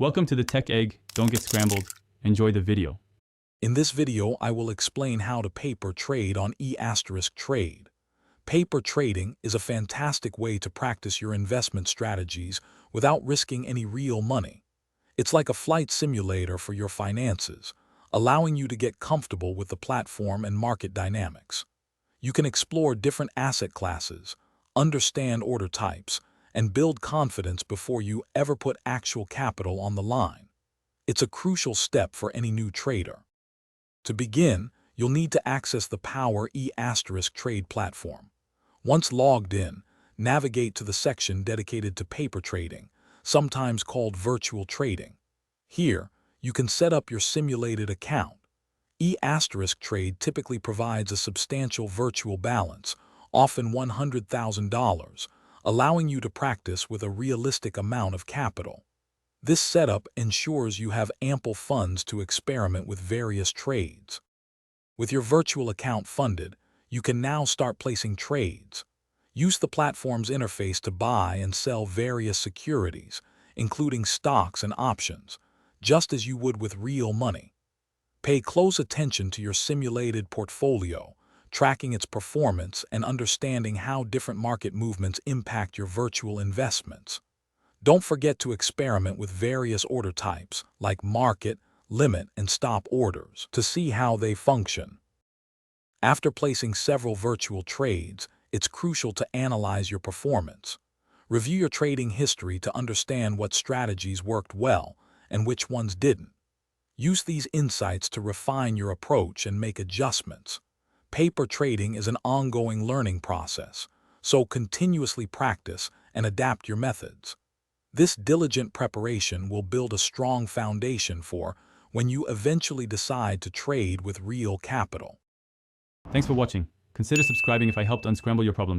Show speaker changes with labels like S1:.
S1: Welcome to the Tech Egg. Don't get scrambled. Enjoy the video.
S2: In this video, I will explain how to paper trade on Etrade. Paper trading is a fantastic way to practice your investment strategies without risking any real money. It's like a flight simulator for your finances, allowing you to get comfortable with the platform and market dynamics. You can explore different asset classes, understand order types, and build confidence before you ever put actual capital on the line. It's a crucial step for any new trader. To begin, you'll need to access the Power Etrade platform. Once logged in, navigate to the section dedicated to paper trading, sometimes called virtual trading. Here, you can set up your simulated account. Etrade typically provides a substantial virtual balance, often $100,000, allowing you to practice with a realistic amount of capital. This setup ensures you have ample funds to experiment with various trades. With your virtual account funded, you can now start placing trades. Use the platform's interface to buy and sell various securities, including stocks and options, just as you would with real money. Pay close attention to your simulated portfolio, tracking its performance and understanding how different market movements impact your virtual investments. Don't forget to experiment with various order types like market, limit, and stop orders to see how they function. After placing several virtual trades, it's crucial to analyze your performance. Review your trading history to understand what strategies worked well and which ones didn't. Use these insights to refine your approach and make adjustments. Paper trading is an ongoing learning process, so continuously practice and adapt your methods. This diligent preparation will build a strong foundation for when you eventually decide to trade with real capital.
S1: Thanks for watching. Consider subscribing if I helped unscramble your problems.